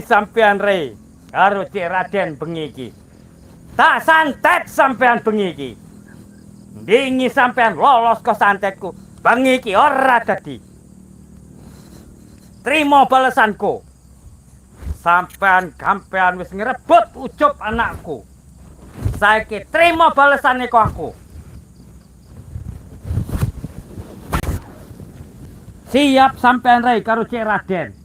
Sampean Rei karo Cik Raden bengi iki. Tak santet sampean bengi iki. Ndingi sampean lolos ke santetku. Bengi iki ora dadi. Trimo balesanku. Sampean kampean wis ngerebut ucup anakku. Saiki trimo balesane kok aku. Siap sampean Rei karo Cik Raden.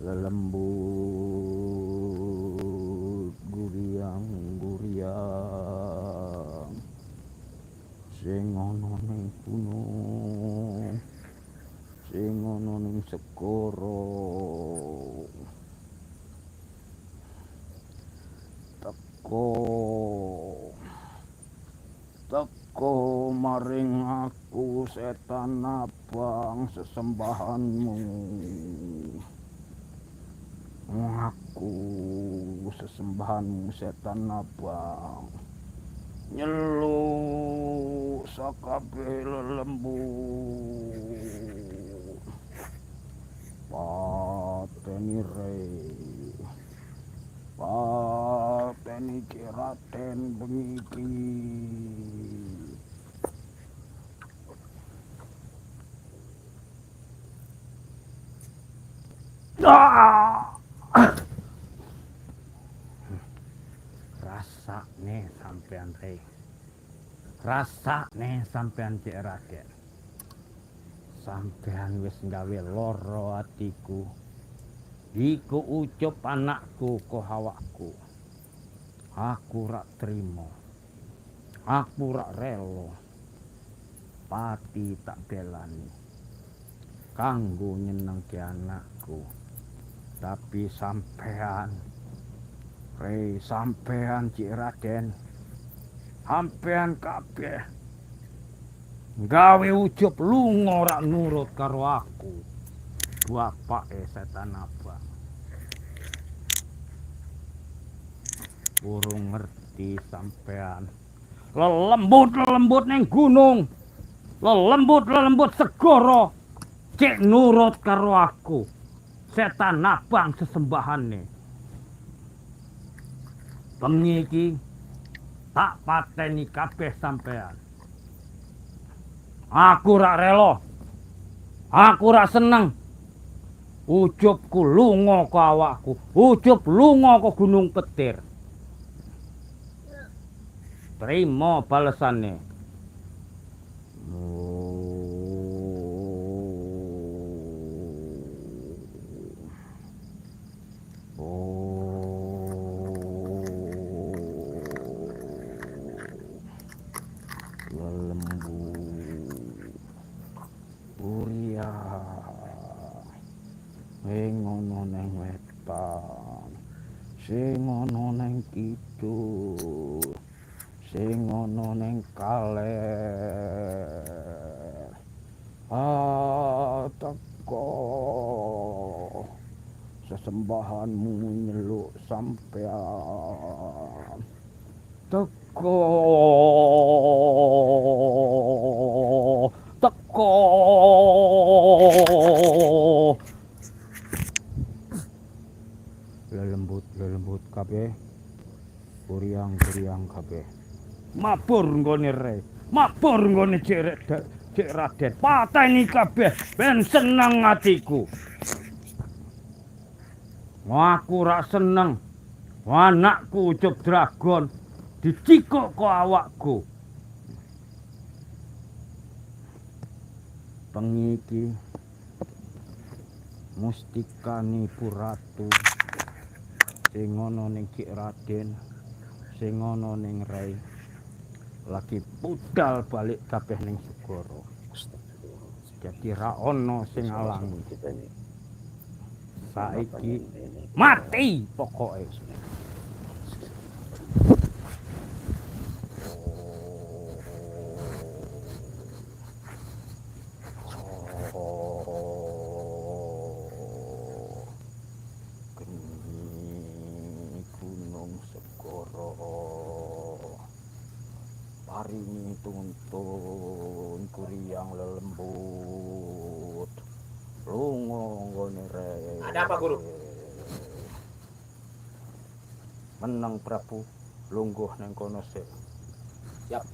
Lelembut guriang sing ana ning gunung, sing ana ning segara, teko maring aku setan abang sesembahanmu. Aku sesembahanmu setan abang, nyeluk sakabeh lelembut, pateni Rei, pateni Cik Raden bengi iki. Rasane sampean Rei, rasane sampean Cik Raden. Sampean wis gawe loro atiku. Iku ucup anakku ko awakku. Aku rak trimo, aku rak relo. Pati tak belani kanggo nyenengke anakku. Tapi sampean Rei, sampean Cik Raden, sampean kabeh gawe ucup lunga rak nurut karo aku, bapake setan abang. Urung ngerti sampean. Lelembut ning gunung, lelembut segara, cek nurut karo aku, setan abang sesembahane. Bengi iki tak pateni kabeh sampean. Aku rak rela, aku rak seneng. Ujupku lunga ke awakku, ujup lunga ke Gunung Petir. Terima balesane. Sing ana ning wetan, sing ana ning kidul, sing ana ning kaler. Teko sesembahanmu nyeluk sampean. Teko lelembut kabeh, guriang kabeh. Mabur nggone Rei, mabur nggone Cik Raden. Pateni kabeh ben seneng atiku. Aku rak seneng anakku ucup dragon dicikuk ko awakku. Bengi iki mustikane Puratu sing ana ning Cik Raden, sing ana ning Rei lagi budal balik kabeh ning segara. Jadi ra ana sing alangi. Saiki mati pokoke. paringi tuntun Kuryang lelembut lunga nggone rek. Ada apa, Guru? Meneng Prabu, lungguh nang kono sik. Siap.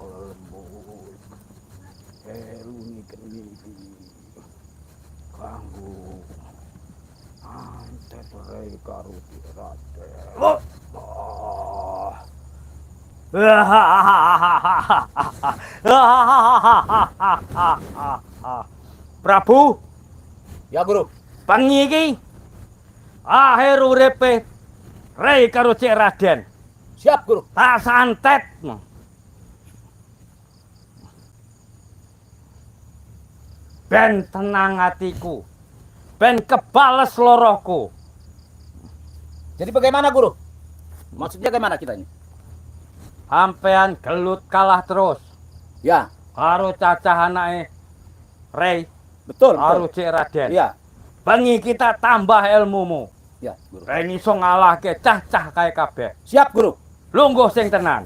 Lembut. Eluni keniki. Kanggo antet rei karo Raden. Prabu, Ya, Guru. bengi iki akhir uripe rei karo Cik Raden. Siap, Guru. Tak santet. Ben tenang hatiku. Ben kebales loroku. Jadi bagaimana, Guru? Maksudnya bagaimana kita ini? Sampean gelut kalah terus Ya, karo cacah anake Rei betul. karo Cik Raden. Iya. Bengi kita tambah ilmumu. Ya, Guru. Rei iso ngalahke cah-cah kae kabeh. Siap, Guru. Lungguh sing tenan.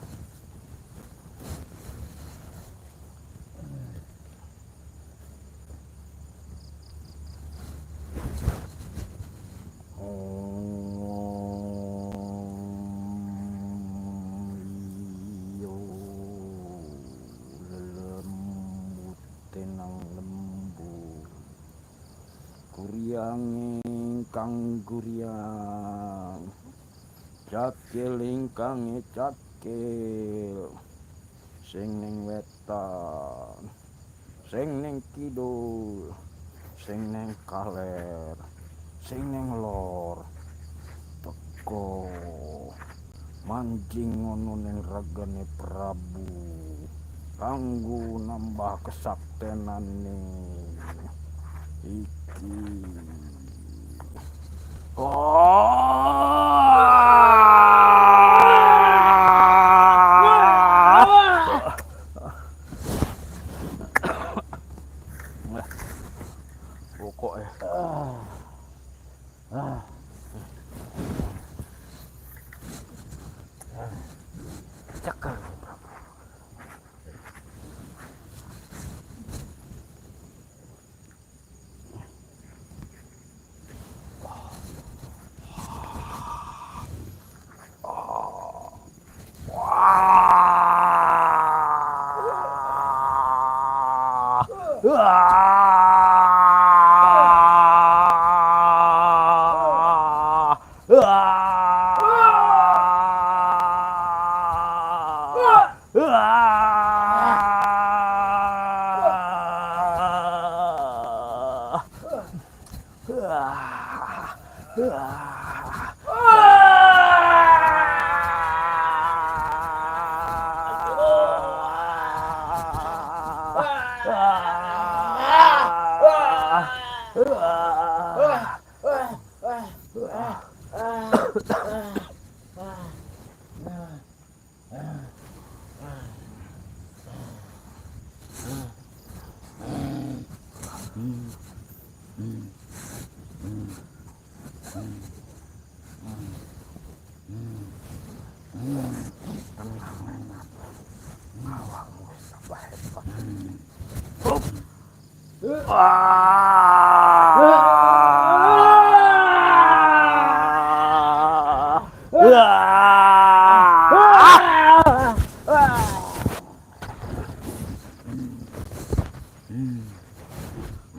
Kuryang ingkang Kuryang, cakil ingkang cakil, sing ning wetan, sing ning kidul, sing ning kaler, sing ning lor, teko manjing ngono ning regane Prabu kanggo nambah kesaktenane iki. Pokoke cekel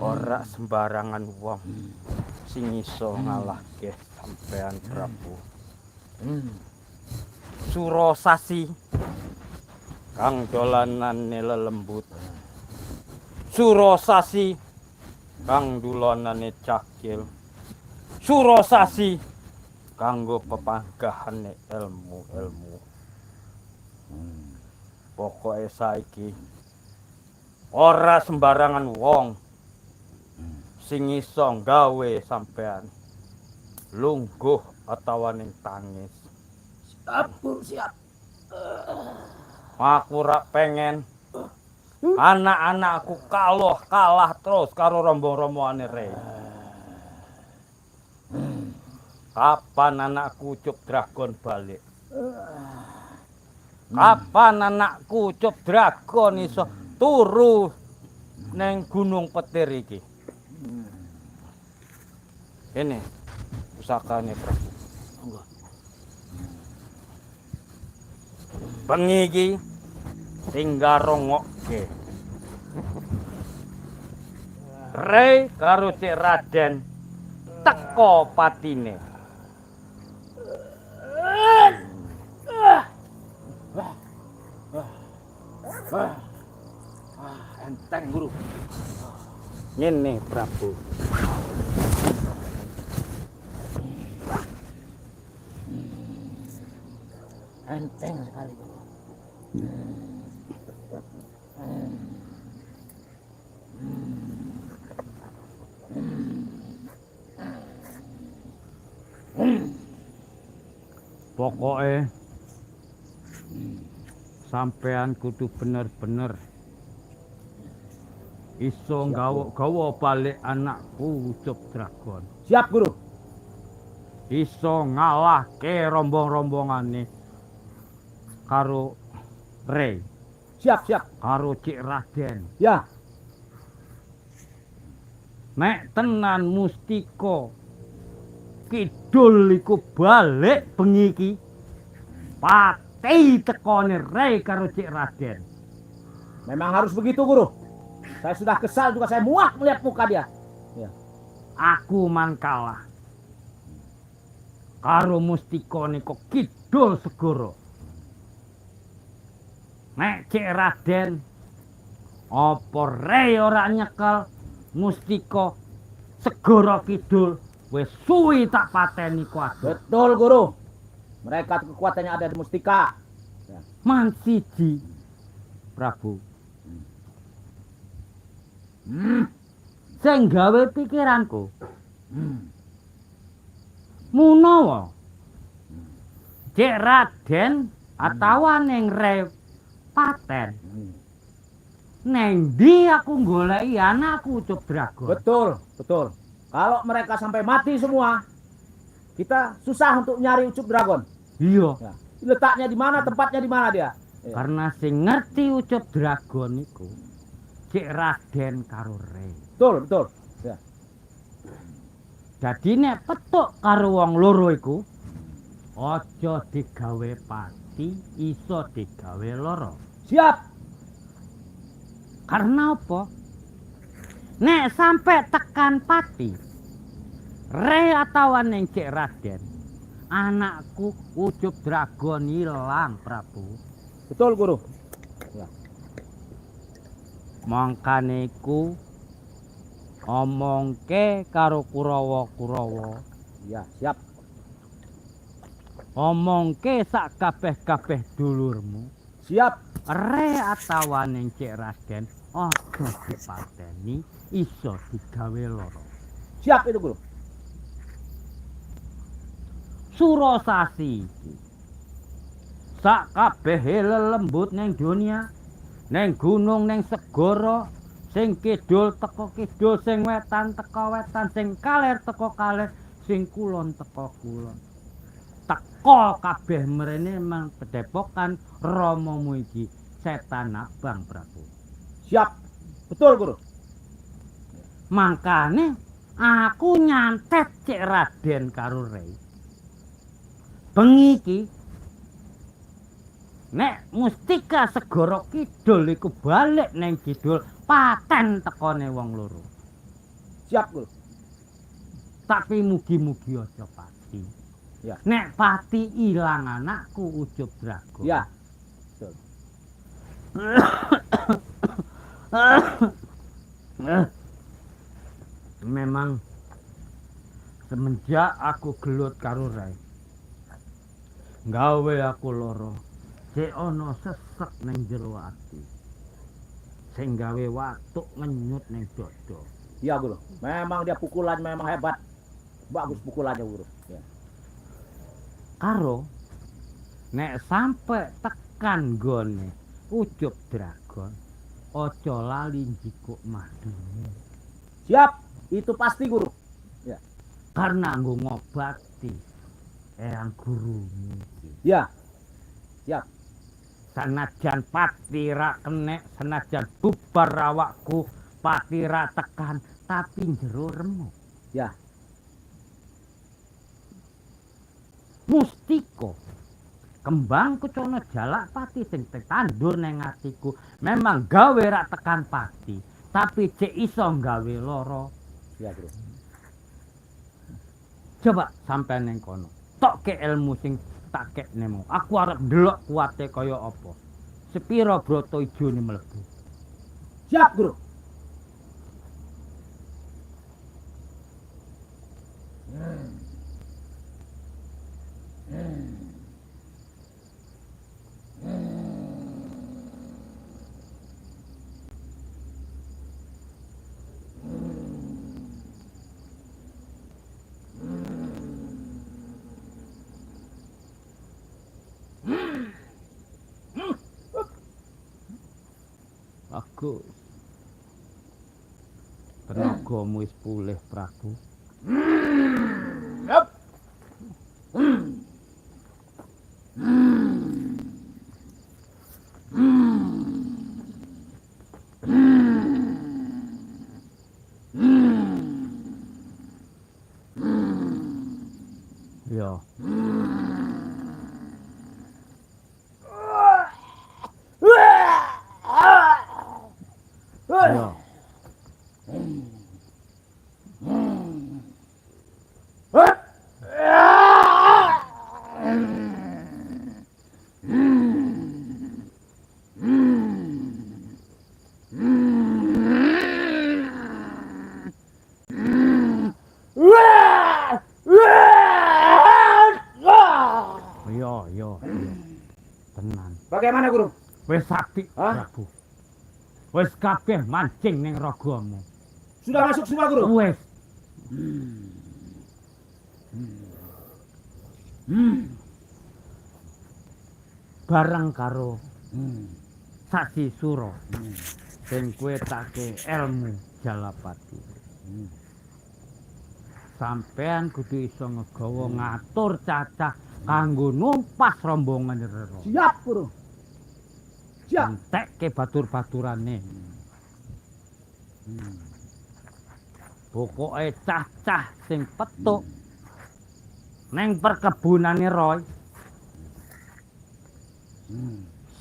ora sembarangan wong sing iso ngalahke sampean Prabu. Surasasi kang dolanane lelembut, Surasasi kang dolanane cakil, Surasasi kanggo pepanggahane ilmu-ilmu. Pokoke saiki ora sembarangan wong sing iso gawe sampean lungguh atawa ning tangis. Siap, Guru, siap. Aku ora pengen Anak-anakku kalah terus karo rombong-rombongane Rey. Kapan anakku Ucup Dragon balik? Kapan anakku Ucup Dragon iso turu neng Gunung Petir iki? Ini pusakane Prabu. Bengi iki tinggal rongokke. Rey karo Cik Raden teko patine. Enteng Guru. Ngene Prabu. Enteng sekali Guru. Pokoke sampean kudu bener-bener iso gawa balik anakku Ucup Dragon. Siap Guru. Iso ngalahke rombong-rombongane karo Rey, Siap. karo Cik Raden. Ya. Nek tenan Mustika Kidul iku balik bengi iki, pati tekone Rey karo Cik Raden. Memang harus begitu Guru. Saya sudah kesal juga, saya muak melihat muka dia. Ya. Aku man kalah karo Mustika Nika Kidul Segara. Nek Cik Raden apa Rey ora nyekel Mustika Segara Kidul, wis suwi tak pateni kuat. Betul Guru. Mereka kekuatannya ada di Mustika. Ya. Man siji Prabu. Sing gawe pikiranku. Munawa Cik Raden atawa ning Rey paten. Neng ndi aku goleki anakku Ucup Dragon. Betul. Kalau mereka sampai mati semua, kita susah untuk nyari Ucup Dragon. Iya. Ya. Letaknya di mana, tempatnya di mana dia? Ya. Karena sing ngerti Ucup Dragon iku Cik Raden karo Rey. Betul. Ya. Jadi nek petuk karo wong loro iku aja digawe pati, iso digawe loro. Siap. Karena apa? Nek sampai tekan pati, Rey atawa ning Cik Raden, anakku Ucup Dragon ilang Prabu. Betul Guru. Ya. Mangkane iku omongke karo Kurawa. Ya, siap. Omongke sak kabeh-kabeh dulurmu. Siap. Rey atawa ning Cik Raden aja dipateni, iso digawe loro. Siap itu Guru. Surasasi iki sak kabehe lelembut ning dunia, ning gunung ning segara, sing kidul teko kidul, sing wetan teko wetan, sing kaler teko kaler, sing kulon teko kulon. Teko kabeh mrene mang pedepokan Ramamu iki setan abang Prabu. Siap. Betul Guru. Mangkane aku nyantet Cik Raden karo Rey. Bengi iki nek Mustika Segara Kidul iku balik ning kidul, paten tekone wong loro. Siap Guru. Tapi mugi-mugi aja pati. Ya. Nek pati ilang anakku Ucup Dragon. Ya. Betul. Memang semenjak aku gelut karo Rey, gawe aku loro, cek ana sesek ning jero ati, sing gawe watuk ngenyut ning dada. Iya Guru. Memang dia pukulan memang hebat. Bagus pukulannya Guru. Ya. Karo nek sampe tekan gone Ucup Dragon, ojo lali njikuk madumu. Siap, itu pasti guru. Ya. Karena nggo ngobati eyang gurumu iki. Ya. Siap. Sanajan pati ra kenek, sanajan bubar awakku, pati ra tekan, tapi njero remuk. Ya. Mustiko kembang kucono jalak pati sing tandur neng atiku memang gawe ra tekan pati tapi cek iso gawe loro. Ya, Guru. Coba sampai neng kono tok ke ilmu sing tak kekne mau aku arep ndelok kuate kaya apa sepiro broto ijone mlebu. Siap, Guru. Aku tenagamu wis pulih Prabu. Yap. Ya. Ya. Ya. Tenan. Bagaimana, Guru? Wis apik, Hah? Prabu. Wis kabeh mancing ning ragamu. Sudah masuk semua, Guru? Wis. Bareng karo Sasi Sura. Sing kowe take ilmu Jalapati. Sampean kudu iso ngegawa ngatur cacah kanggo numpas rombongan Rero. Siap, Guru. Siap. Entekke batur-baturane. Pokoke cah-cah sing petuk neng perkebunane Roy.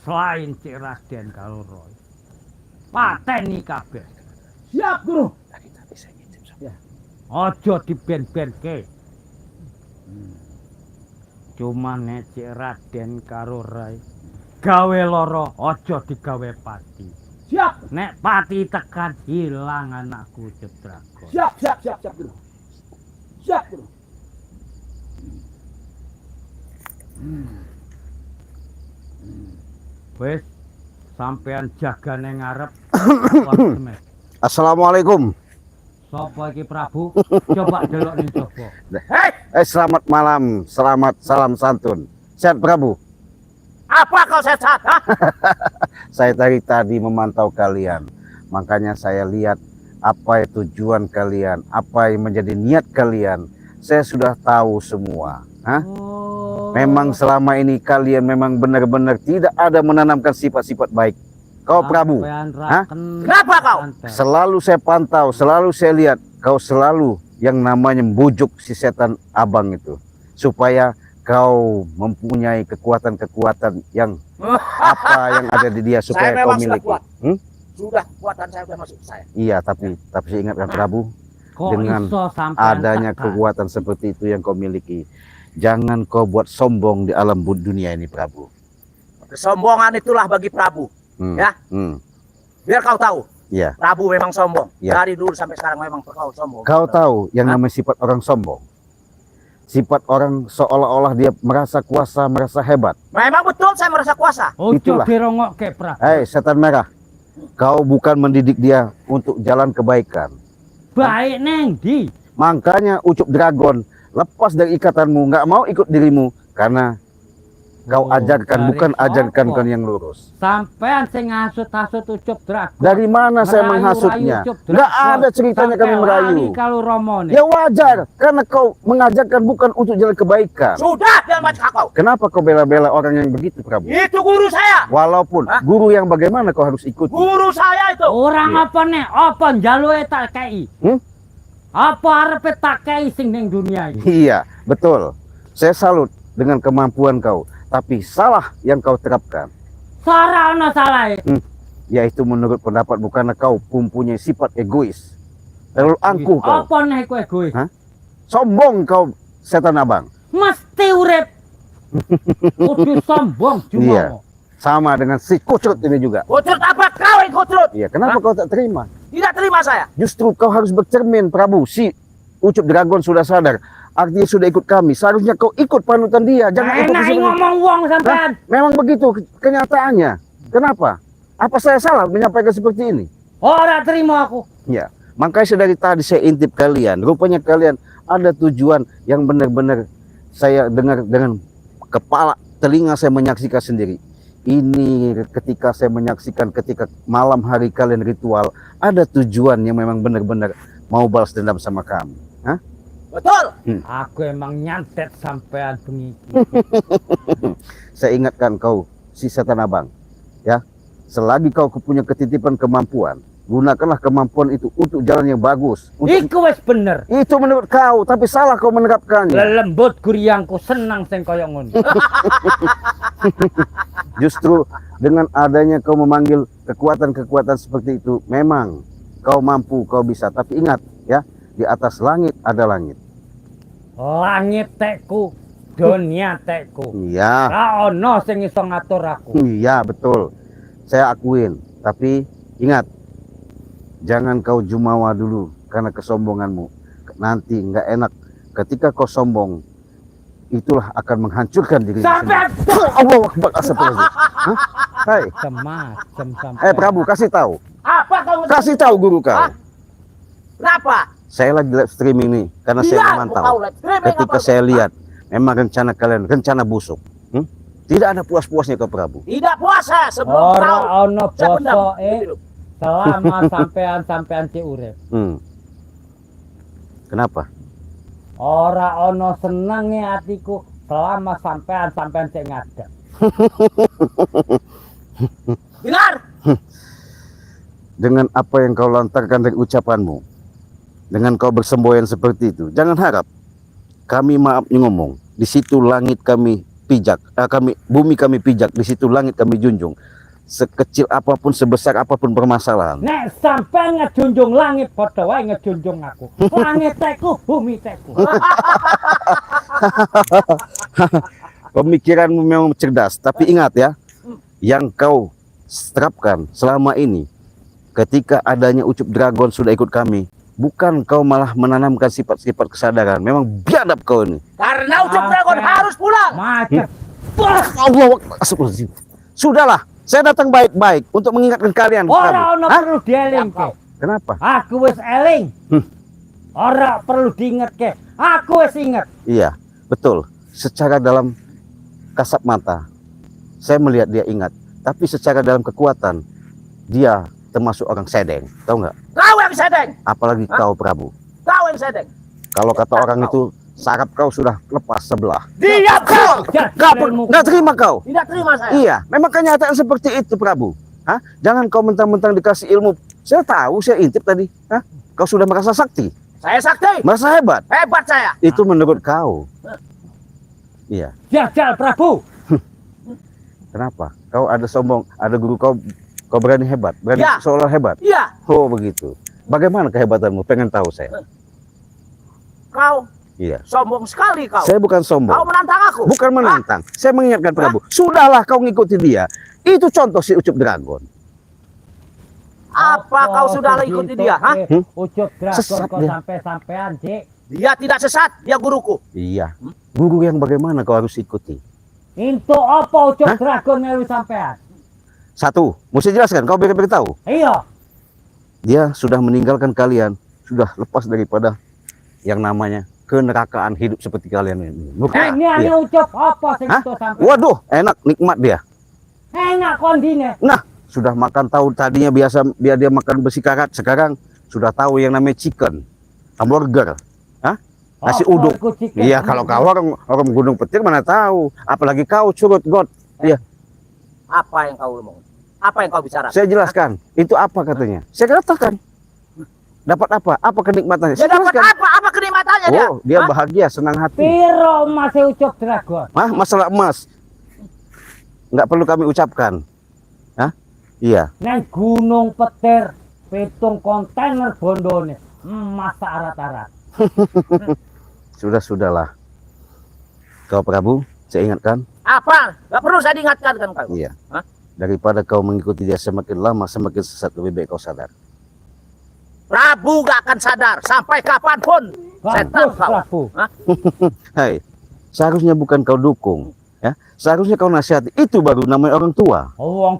Selain Cik Raden karo Roy. Pateni kabeh. Siap, Guru. Aja diben-benke. Cuma nek Cik Raden karo Roy gawe loro aja digawe pati. Siap. Nek pati tekan hilang anakku Jedragon. Siap, Guru. Siap, Guru. Wis sampean jaga ning ngarep. Assalamualaikum. Sapa iki Prabu? Coba delok ning jaba. Selamat malam, selamat salam santun. Sehat Prabu. Apa kau sehat? Saya tadi memantau kalian. Makanya saya lihat apa tujuan kalian, apa yang menjadi niat kalian. Saya sudah tahu semua. Hah? Oh. Memang selama ini kalian memang benar-benar tidak ada menanamkan sifat-sifat baik. Kau Prabu, hah? Kenapa kau? Selalu saya pantau, selalu saya lihat kau selalu yang namanya membujuk si setan abang itu supaya kau mempunyai kekuatan-kekuatan yang apa yang ada di dia supaya kau miliki. Sudah kekuatan saya sudah masuk ke saya. Iya, tapi saya ingatkan Prabu, Kok dengan iso sampean adanya tekan? kekuatan seperti itu yang kau miliki, jangan kau buat sombong di alam dunia ini Prabu. Kesombongan itulah bagi Prabu. Ya. Biar kau tahu. Iya. Prabu memang sombong. Ya. Dari dulu sampai sekarang memang kau sombong. Kau tahu yang namanya sifat orang sombong. Sifat orang seolah-olah dia merasa kuasa, merasa hebat. Memang betul saya merasa kuasa. Ojo Itulah. dirongokke Prabu. Hei setan merah, kau bukan mendidik dia untuk jalan kebaikan. Baik neng di. Makanya Ucup Dragon lepas dari ikatanmu, nggak mau ikut dirimu karena kau Oh, ajarkan, dari bukan sopo? ajarkan kan yang lurus. Sampean sing ngasut-hasut Ucup Dragon. Dari mana saya Merayu-rayu menghasutnya? Ucup Nggak Dragon. ada ceritanya kami Sampai merayu. lali kalau Romo nih. Ya wajar, karena kau mengajarkan bukan untuk jalan kebaikan. Sudah, jangan macam kau. Kenapa kau bela-bela orang yang begitu, Prabu? Itu guru saya. Walaupun Hah? guru yang bagaimana kau harus ikuti. Guru saya itu. Orang Iya. apa nih? Apa njaluk tak kei? Hmm? Apa arepe tak kei sing ning dunia ini? Iya, betul. Saya salut dengan kemampuan kau. Tapi salah yang kau terapkan, Sara ono salah. yaitu menurut pendapat bukannya kau mempunyai sifat egois. Terlalu angkuh kau. Apa nih kowe egois? Hah? Sombong kau, setan abang. Mesti urip. Kudu sombong Iya. cuma. Sama dengan si kucut ini juga. Kucut apa kau yang kucut? Iya, kenapa kau tak terima? Tidak terima saya. Justru kau harus bercermin, Prabu. Si Ucup Dragon sudah sadar. Artinya sudah ikut kami. Seharusnya kau ikut panutan dia. Jangan ikut Enak seperti- ngomong wong sampean. Memang begitu kenyataannya. Kenapa? Apa saya salah menyampaikan seperti ini? Ora terima aku. Ya, makanya dari tadi saya intip kalian. Rupanya kalian ada tujuan yang benar-benar saya dengar dengan kepala telinga saya menyaksikan sendiri. Ini ketika saya menyaksikan ketika malam hari kalian ritual, ada tujuan yang memang benar-benar mau balas dendam sama kami. Hah? Betul. Aku emang nyantet sampean bengi. Saya ingatkan kau, si setan abang. Ya, selagi kau punya ketitipan kemampuan, gunakanlah kemampuan itu untuk jalan yang bagus. Iku wis bener. Itu menurut kau, tapi salah kau menerapkannya. Lelembut guryangku senang sing kaya ngono. Justru dengan adanya kau memanggil kekuatan-kekuatan seperti itu, memang kau mampu, kau bisa. Tapi ingat ya, di atas langit ada langit. Langit tekku, dunia tekku. Iya, Ra ono sing iso ngatur aku. iya betul. Saya akuin. Tapi ingat, jangan kau jumawa dulu karena kesombonganmu. Nanti nggak enak. Ketika kau sombong, itulah akan menghancurkan diri Sampean Allah Akbar, astagfirullah. Hah? Hai, semacam sampean. Prabu, kasih tahu. Apa kau? Kasih tahu guru kau. Hah? Kenapa? Saya lagi live streaming nih karena saya Iya, memantau. kau live streaming Ketika apa? saya lihat memang rencana kalian rencana busuk. Tidak ada puas-puasnya ke Prabu. Tidak puasa sebelum Ora kau. ono Saya benar. bosoke selama sampean ci urip. Kenapa? Ora ono senenge atiku selama sampean cek ngadeg. Benar. Dengan apa yang kau lontarkan dari ucapanmu, dengan kau bersemboyan seperti itu, jangan harap kami maaf ngomong. Di situ langit kami pijak, bumi kami pijak, di situ langit kami junjung. Sekecil apapun, sebesar apapun permasalahan. Nek sampean ngejunjung langit padha wae ngejunjung aku. Langit tekku, bumi tekku. Pemikiranmu memang cerdas, tapi ingat ya, yang kau terapkan selama ini, ketika adanya Ucup Dragon sudah ikut kami, bukan kau malah menanamkan sifat-sifat kesadaran. Memang biadab kau ini. Karena Ucup Dragon Sampai- harus pulang. Macet. Allah, astagfirullahaladzim. Sudahlah, saya datang baik-baik untuk mengingatkan kalian. Ora Prabu. ono Hah? perlu dielingke. Kenapa? Aku wis eling. Ora perlu diingetke. Aku wis inget. Iya, betul. Secara dalam kasat mata, saya melihat dia ingat. Tapi secara dalam kekuatan, dia termasuk orang sedeng. Tahu nggak? Kau yang sedeng. Apalagi Hah? kau, Prabu. Kau yang sedeng. Kalau kata orang itu, saraf kau sudah lepas sebelah. Diam kau. Jajaranmu. Nggak terima kau? Tidak terima saya. Iya, memang kenyataan seperti itu, Prabu. Hah? Jangan kau mentang-mentang dikasih ilmu. Saya tahu, saya intip tadi. Hah? Kau sudah merasa sakti, Saya sakti. merasa hebat. Hebat saya. Itu menurut kau. Iya. Jajal Prabu. Kenapa? Kau ada sombong, ada guru kau berani hebat, berani Ya. seolah hebat. Iya. Oh begitu. Bagaimana kehebatanmu? Pengen tahu saya. Kau Iya. sombong sekali kau. Saya bukan Kau sombong, menantang aku. bukan menantang. Saya mengingatkan Prabu. Sudahlah kau ngikuti dia. Itu contoh si Ucup Dragon. Apa kau sudah ikuti dia? Hah? Ucup Dragon Sesat kok dia. sampai-sampean, Cik. Dia tidak sesat. Dia guruku. Iya. Guru yang bagaimana kau harus ikuti? Into apa Ucup Hah? Dragon melu sampean? Satu, mesti jelaskan. Kau beritahu. Iya. Dia sudah meninggalkan kalian, sudah lepas daripada yang namanya kenerakaan hidup seperti kalian ini. Bukan? Ini Iya. ucap apa sing Hah? itu sampai. Waduh, enak, nikmat dia. Enak kondine. Nah, sudah makan tahu tadinya biasa biar dia makan besi karat, sekarang sudah tahu yang namanya chicken, hamburger, nasi Apa uduk. iku chicken? Iya, kalau kau orang Gunung Petir mana tahu, apalagi kau curut God. Iya, Apa yang kau ngomong? Apa yang kau bicara? saya jelaskan. Itu apa katanya? Saya katakan. Dapat apa? Apa kenikmatannya? Dia Saya dapat jelaskan. apa? Apa kenikmatannya dia? Oh, dia Hah? bahagia, senang hati. Piro Mas ucap dragon. Masalah emas. Nggak perlu kami ucapkan. Iya. Neng Gunung Petir 7 kontainer bondone emas arat-arat. Sudahlah. Kau Prabu, saya ingatkan. Apa? Gak perlu saya diingatkan kan kau. Iya. Hah? Daripada kau mengikuti dia semakin lama, semakin sesat, lebih baik kau sadar. Prabu gak akan sadar sampai kapanpun. Setan Bagus kau. Prabu. Hai, seharusnya bukan kau dukung, ya. Seharusnya kau nasihati. Itu baru namanya orang tua. Wong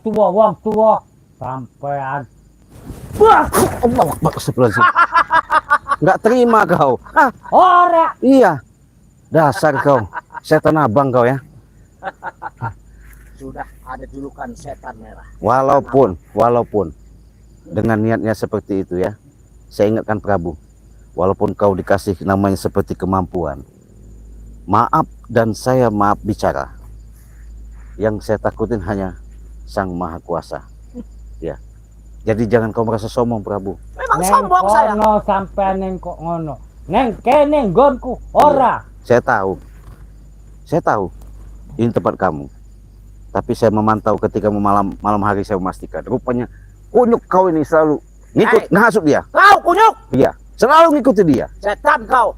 tua sampean. Wah, Allah Akbar, astagfirullahaladzim. Nggak terima kau. Ora Iya, dasar kau, setan abang kau ya. Sudah ada julukan setan merah. Walaupun dengan niatnya seperti itu ya, saya ingatkan Prabu, walaupun kau dikasih namanya seperti kemampuan, maaf dan saya maaf bicara. Yang saya takutin hanya Sang Maha Kuasa. Ya, jadi jangan kau merasa sombong Prabu. Memang sombong saya. kono sampean neng kok ngono. Neng kene nggonku ora. Saya tahu, ini tempat kamu. Tapi saya memantau ketika malam hari, saya memastikan rupanya kunyuk kau ini selalu ngikut ngasup dia. Kau kunyuk. Iya, selalu ngikuti dia. Setan kau.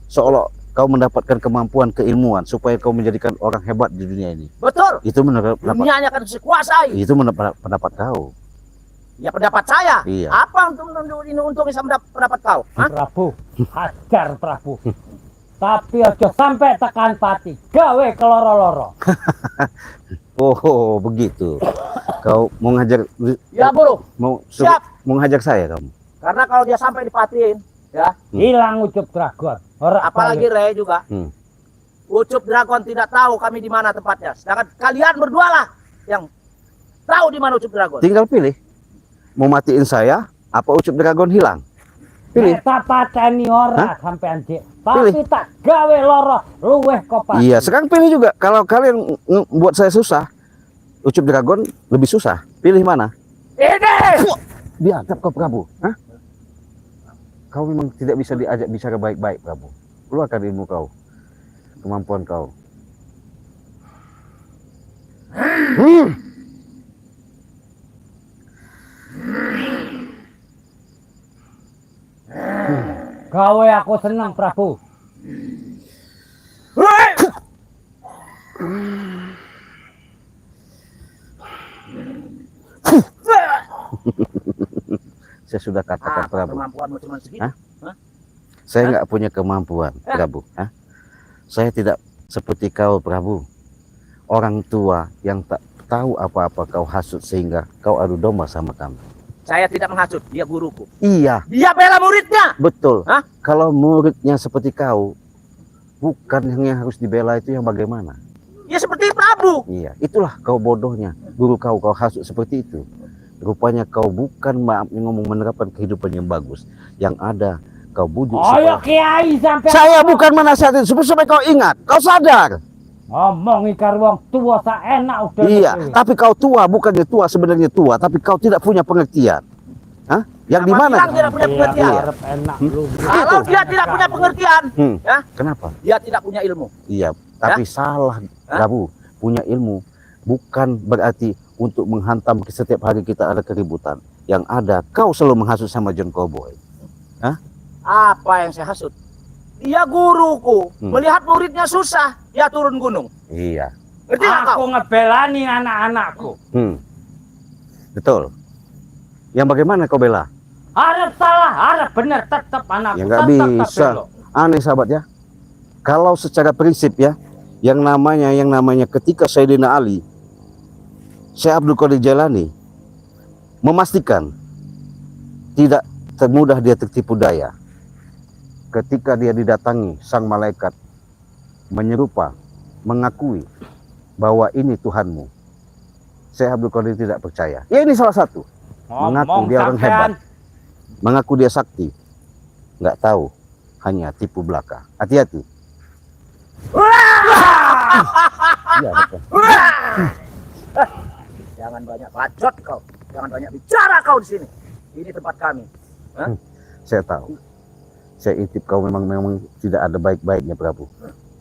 Seolah kau mendapatkan kemampuan keilmuan supaya kau menjadikan orang hebat di dunia ini. Betul. Itu menurut pendapat, Dunianya akan dikuasai. itu menurut pendapat kau. Ya pendapat saya. Iya. Apa untungnya sama pendapat kau? Hah? Prabu, hajar Prabu. Tapi aja sampai tekan pati, gawe keloro-loro. Oh, begitu. Kau mau ngajar, Ya buruk. Siap. mau ngajar saya kamu. Karena kalau dia sampai dipatiin, ya, Hilang ucup dragon. Ora apalagi balik. Ray juga. Ucup Dragon tidak tahu kami di mana tempatnya. Sedangkan kalian berdua lah yang tahu di mana Ucup Dragon. Tinggal pilih. Mau matiin saya, apa Ucup Dragon hilang? Pilih. Nek tak pateni ora sampean Dik. Tapi Pilih. tak gawe loro luweh kopas. Iya, sekarang pilih juga. Kalau kalian buat saya susah, Ucup Dragon lebih susah. Pilih mana? Ini. Biadab kau Prabu. Hah? Kau memang tidak bisa diajak bicara baik-baik Prabu. Keluarkan ilmu kau, kemampuan kau. Gawe aku senang Prabu. Saya sudah katakan Prabu. Kemampuanmu cuma segitu. Hah? Saya nggak punya kemampuan Prabu. Hah? Saya tidak seperti kau Prabu. Orang tua yang tak tahu apa-apa kau hasut sehingga kau adu domba sama kami. Saya tidak menghasut, dia guruku. Iya, Dia bela muridnya. betul. Hah? Kalau muridnya seperti kau, bukan yang harus dibela itu yang bagaimana? Ya seperti Prabu. Iya, itulah kau bodohnya. Guru kau hasut seperti itu. Rupanya kau bukan ngomong menerapkan kehidupan yang bagus. Yang ada kau bujuk Ayo supaya... Kiai sampai. Saya bukan menasihatin supaya kau ingat, kau sadar. Ngomong ikar wong tua tak enak udah. Iya, tapi kau tua bukannya tua sebenarnya tua, tapi kau tidak punya pengertian. Hah? Yang di Siapa mana? bilang tidak punya pengertian? Enak lu. Kalau dia tidak punya pengertian, ya, Kenapa? dia tidak punya ilmu. Iya, tapi salah, Prabu. Punya ilmu bukan berarti untuk menghantam setiap hari kita ada keributan. Yang ada kau selalu menghasut sama John Cowboy. Apa yang saya hasut? Dia guruku. Melihat muridnya susah, dia turun gunung. Iya. Ngerti nggak Aku kau? ngebelani anak-anakku. Betul. Yang bagaimana kau bela? Harap salah, harap benar, tetap anakku. Ya nggak tetap bisa. belok. Aneh sahabat ya. Kalau secara prinsip ya, yang namanya ketika Sayyidina Ali, Syekh Abdul Qadir Jailani memastikan tidak termudah dia tertipu daya. ketika dia didatangi sang malaikat menyerupa, mengakui bahwa ini Tuhanmu, Syekh Abdul Qadir tidak percaya. Ya ini salah satu. Mengaku dia orang hebat, mengaku dia sakti, nggak tahu, hanya tipu belaka. Hati-hati. Iya, betul. Jangan banyak bacot kau. Jangan banyak bicara kau di sini. Ini tempat kami. Saya tahu. Saya intip kau memang tidak ada baik-baiknya, Prabu.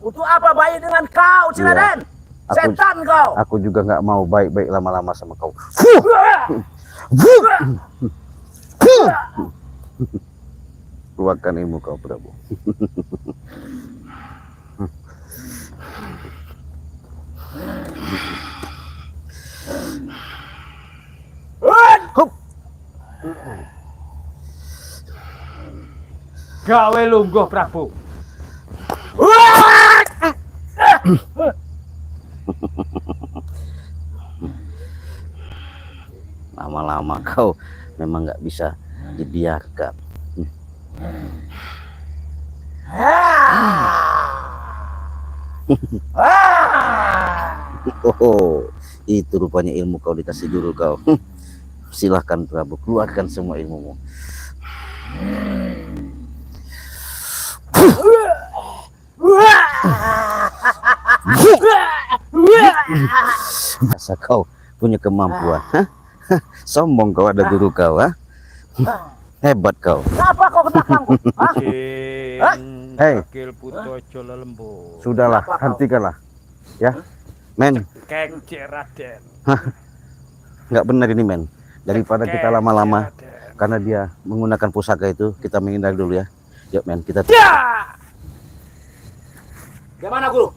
Untuk apa baik dengan kau, Ciraden? Aku- Setan kau. Aku juga nggak mau baik-baik lama-lama sama kau. Keluarkan ilmu kau, Prabu. Hup. Gawe lungguh Prabu. Lama-lama kau memang nggak bisa dibiarkan. Oh, itu rupanya ilmu kau dikasih guru kau. Silahkan Prabu, keluarkan semua ilmumu. Masa kau punya kemampuan? Hah? Sombong kau ada guru kau, ha? Hebat kau. Kenapa kau ke belakangku? Hah? Hei. Akil puto jolo lembu. Sudahlah, Kenapa kau? hentikanlah. Ya, men, Keng Cik Raden. nggak benar ini men. Daripada kita Keng lama-lama, Cik Raden. karena dia menggunakan pusaka itu, kita menghindar dulu ya. Yuk men, kita. Bagaimana guru?